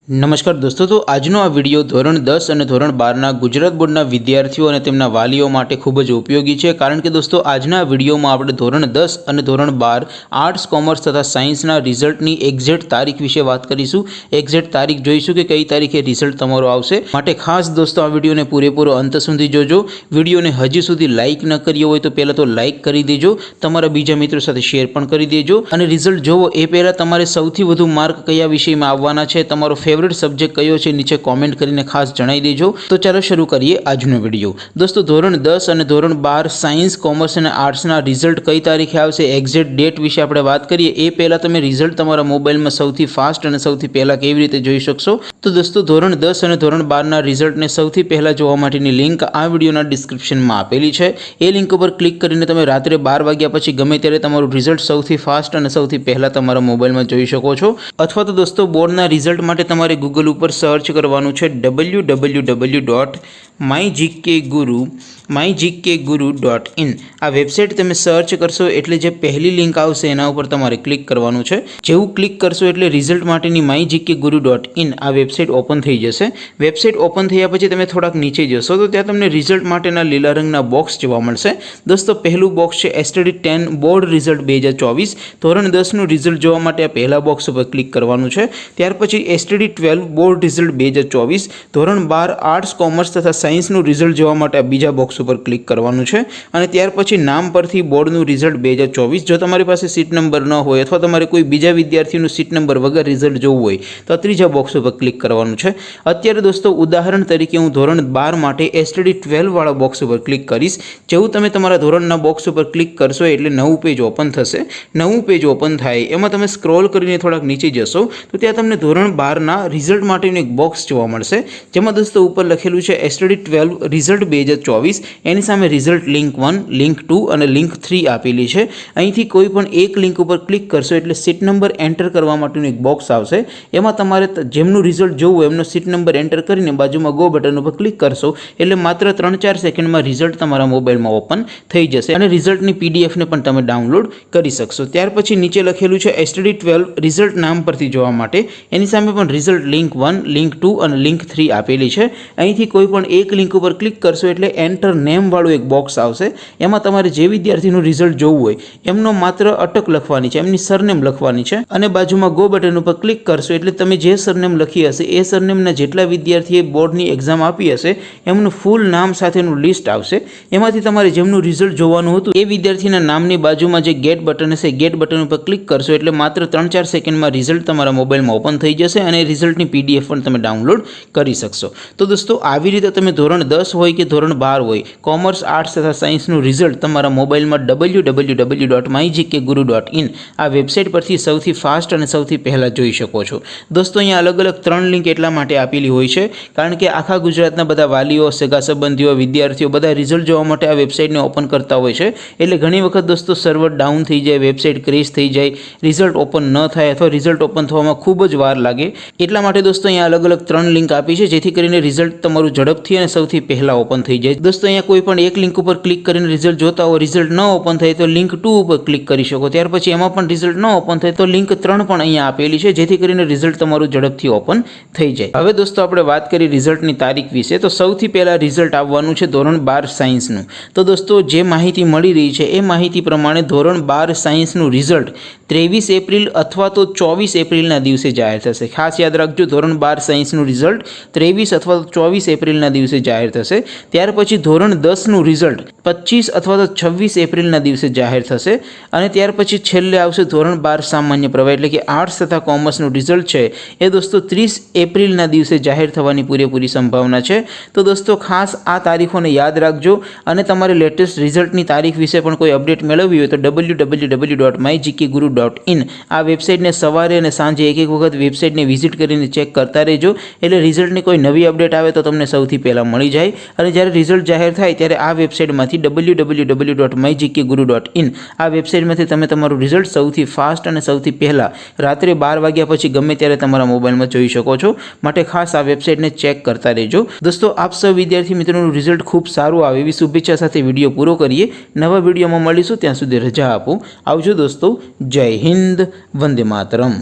નમસ્કાર દોસ્તો, તો આજનો આ વિડીયો ધોરણ 10 અને ધોરણ 12ના ગુજરાત બોર્ડના વિદ્યાર્થીઓ અને તેમના વાલીઓ માટે ખૂબ જ ઉપયોગી છે, કારણ કે દોસ્તો આજના વિડીયોમાં આપણે ધોરણ 10 અને ધોરણ 12 આર્ટ્સ, કોમર્સ તથા સાયન્સના રિઝલ્ટની એક્ઝેક્ટ તારીખ વિશે વાત કરીશું। એક્ઝેક્ટ તારીખ જોઈશું કે કઈ તારીખે રિઝલ્ટ તમારો આવશે, માટે ખાસ દોસ્તો આ વિડીયોને પૂરેપૂરો અંત સુધી જોજો। વિડીયોને હજી સુધી લાઇક ન કર્યો હોય તો પહેલાં તો લાઇક કરી દેજો, તમારા બીજા મિત્રો સાથે શેર પણ કરી દેજો, અને રિઝલ્ટ જોવો એ પહેલાં તમારે સૌથી વધુ માર્ક કયા વિષયમાં આવવાના છે, તમારો फेवरेट सब्जेक्ट कयो छे नीचे कॉमेंट करीने खास जणावी देजो। तो चलो शुरू करिए आजनो विडियो। दोस्तों धोरण 10 और धोरण 12 साइंस, कॉमर्स और आर्ट्स ना रिजल्ट कई तारीखे आवशे, एक्जेक्ट डेट विषे आपणे वात करीए ए पहेला तमे रिजल्ट तमारा मोबाइल में सौथी फास्ट और सौथी पहेला केवी रीते जोई शकशो। तो दोस्तों धोरण 10 और धोरण 12 ना रिजल्ट ने सौथी पहेला जोवा माटेनी लिंक आ विडियोना डिस्क्रिप्शन में आपेली छे। ए लिंक पर क्लिक करीने तमे रात्रे 12 वाग्या पछी गमे त्यारे तमारुं रिजल्ट सौथी फास्ट और सौथी पहेला तमारा मोबाइल में जोई शको छो। अथवा तो दोस्तों बोर्डना रिजल्ट माटे तमारे गूगल पर सर्च करवानुं छे www.mygkguru.in। आ वेबसाइट तमे सर्च करशो एटले जे पहली लिंक आवशे एना उपर तमारे क्लिक करवानुं छे। जेवुं क्लिक करशो एटले रिजल्ट माटेनी mygkguru.in आ वेबसाइट ओपन थई जशे। वेबसाइट ओपन थया पछी तमे थोड़ाक नीचे जशो तो त्यां तमने रिजल्ट माटेना लीला रंगना बॉक्स जोवा मळशे। दोस्तों पहलुं बॉक्स छे STD 10 बोर्ड रिजल्ट 2024। धोरण 10 नुं रिजल्ट जोवा माटे आ पहला बॉक्स पर क्लिक करवानुं छे। त्यार पछी STD 12 बोर्ड रिजल्ट 2024। धोरण 12 आर्ट्स, कॉमर्स तथा साइंस नुं रिजल्ट जोवा माटे बीजा बॉक्स पर क्लिक करवानुं छे, अने त्यार पछी नाम परथी बोर्डनुं रिजल्ट 2024। जो तमारी पासे सीट नंबर न होय अथवा तमारे कोई बीजा विद्यार्थीनुं सीट नंबर वगर रिजल्ट जोवुं होय तो त्रीजा बॉक्स पर क्लिक करवानुं छे। अत्यारे दोस्तों उदाहरण तरीके हूँ धोरण 12 माटे STD 12 वाळा बॉक्स पर क्लिक करीश। जेवुं तमे तमारा धोरणना बॉक्स पर क्लिक करशो एटले नवुं पेज ओपन थशे। नवुं पेज ओपन थाय एमां तमे स्क्रॉल करीने थोड़ाक नीचे जशो तो त्यां तमने धोरण 12 ना रिजल्ट माटेनुं एक बॉक्स जोवा मळशे, जेमां दोस्तों उपर लखेलुं छे STD 12 रिजल्ट 2024। एनी सामे रिजल्ट लिंक 1, लिंक 2 અને लिंक 3 आपेली छे। અહીંથી કોઈ પણ એક લિંક ઉપર ક્લિક કરશો એટલે સીટ નંબર એન્ટર કરવા માટેનું એક બોક્સ આવશે। એમાં તમારે જેમનું રિઝલ્ટ જોવું એમનો સીટ નંબર એન્ટર કરીને બાજુમાં ગો બટન ઉપર ક્લિક કરશો એટલે માત્ર 3-4 સેકન્ડમાં રિઝલ્ટ તમારા મોબાઈલમાં ઓપન થઈ જશે અને રિઝલ્ટની PDF ને પણ તમે ડાઉનલોડ કરી શકશો। ત્યાર પછી નીચે લખેલું છે STD 12 રિઝલ્ટ નામ પરથી જોવા માટે એની સામે પણ રિઝલ્ટ लिंक 1, लिंक 2 અને लिंक 3 આપેલી છે। અહીંથી કોઈ પણ એક લિંક ઉપર ક્લિક કરશો એટલે એન્ટર નેમ વાળું એક બોક્સ આવશે। એમાં તમારે જે વિદ્યાર્થીનું રિઝલ્ટ જોવું હોય એમનો માત્ર અટક લખવાની છે, એમની સરનેમ લખવાની છે અને બાજુમાં ગો બટન ઉપર ક્લિક કરશો એટલે તમે જે સરનેમ લખી હશે એ સરનેમના જેટલા વિદ્યાર્થીએ બોર્ડની એક્ઝામ આપી હશે એમનું ફૂલ નામ સાથેનું લિસ્ટ આવશે। એમાંથી તમારે જેમનું રિઝલ્ટ જોવાનું હતું એ વિદ્યાર્થીના નામની બાજુમાં જે ગેટ બટન હશે ગેટ બટન ઉપર ક્લિક કરશો એટલે માત્ર 3-4 સેકન્ડમાં રિઝલ્ટ તમારા મોબાઈલમાં ઓપન થઈ જશે અને રિઝલ્ટની PDF પણ તમે ડાઉનલોડ કરી શકશો। તો દોસ્તો આવી રીતે તમે ધોરણ 10 હોય કે ધોરણ 12 હોય, કોમર્સ, આર્ટ્સ તથા સાયન્સનું રિઝલ્ટ તમારા મોબાઈલમાં www.mygkguru.in આ વેબસાઇટ પરથી સૌથી ફાસ્ટ અને સૌથી પહેલાં જોઈ શકો છો। દોસ્તો અહીંયા અલગ અલગ 3 લિંક એટલા માટે આપેલી હોય છે કારણ કે આખા ગુજરાતના બધા વાલીઓ, સગા સંબંધીઓ, વિદ્યાર્થીઓ બધા રિઝલ્ટ જોવા માટે આ વેબસાઇટને ઓપન કરતા હોય છે। એટલે ઘણી વખત દોસ્તો સર્વર ડાઉન થઈ જાય, વેબસાઇટ ક્રેશ થઈ જાય, રિઝલ્ટ ઓપન ન થાય અથવા રિઝલ્ટ ઓપન થવામાં ખૂબ જ વાર લાગે। એટલા માટે દોસ્તો અહીંયા અલગ અલગ 3 લિંક આપી છે જેથી કરીને રિઝલ્ટ તમારું ઝડપથી અને સૌથી પહેલાં ઓપન થઈ જાય। દોસ્તો અહીંયા કોઈ પણ એક લિંક ઉપર ક્લિક કરીને રિઝલ્ટ જોતા હો, રિઝલ્ટ ન ઓપન થાય તો લિંક 2 ઉપર ક્લિક કરી શકો। ત્યાર પછી એમાં પણ રિઝલ્ટ ન ઓપન થાય તો લિંક 3 પણ અહીંયા આપેલી છે જેથી કરીને રિઝલ્ટ તમારું ઝડપથી ઓપન થઈ જાય। હવે દોસ્તો આપણે વાત કરી રિઝલ્ટની તારીખ વિશે તો સૌથી પહેલાં રિઝલ્ટ આવવાનું છે ધોરણ 12 સાયન્સનું। તો દોસ્તો જે માહિતી મળી રહી છે એ માહિતી પ્રમાણે ધોરણ 12 સાયન્સનું રિઝલ્ટ 23 એપ્રિલ અથવા તો 24 એપ્રિલના દિવસે જાહેર થશે। ખાસ યાદ રાખજો ધોરણ 12 સાયન્સનું રિઝલ્ટ 23 અથવા તો 24 એપ્રિલના દિવસે જાહેર થશે। ત્યાર પછી ધોરણ 10નું રિઝલ્ટ 25 અથવા તો 26 એપ્રિલના દિવસે જાહેર થશે અને ત્યાર પછી છેલ્લે આવશે ધોરણ 12 સામાન્ય પ્રવાહ એટલે કે આર્ટ્સ તથા કોમર્સનું રિઝલ્ટ છે એ દોસ્તો 30 એપ્રિલના દિવસે જાહેર થવાની પૂરેપૂરી સંભાવના છે। તો દોસ્તો ખાસ આ તારીખોને યાદ રાખજો અને તમારે લેટેસ્ટ રિઝલ્ટની તારીખ વિશે પણ કોઈ અપડેટ મેળવવી હોય તો www.mygkguru.in આ વેબસાઇટને સવારે અને સાંજે એક વખત વેબસાઇટને વિઝિટ કરીને ચેક કરતા રહેજો એટલે રિઝલ્ટની કોઈ નવી અપડેટ આવે તો તમને સૌથી પહેલાં મળી જાય। અને જ્યારે રિઝલ્ટ જાહેર થાય ત્યારે આ વેબસાઇટમાંથી www.mygkguru.in આ વેબસાઇટમાંથી તમે તમારું રિઝલ્ટ સૌથી ફાસ્ટ અને સૌથી પહેલાં રાત્રે 12 વાગ્યા પછી ગમે ત્યારે તમારા મોબાઈલમાં જોઈ શકો છો। માટે ખાસ આ વેબસાઇટને ચેક કરતા રહેજો। દોસ્તો આપ સૌ વિદ્યાર્થી મિત્રોનું રિઝલ્ટ ખૂબ સારું આવે એવી શુભેચ્છા સાથે વિડીયો પૂરો કરીએ। નવા વિડીયોમાં મળીશું, ત્યાં સુધી રજા આપો। આવજો દોસ્તો, જય હિન્દ, વંદે માતરમ।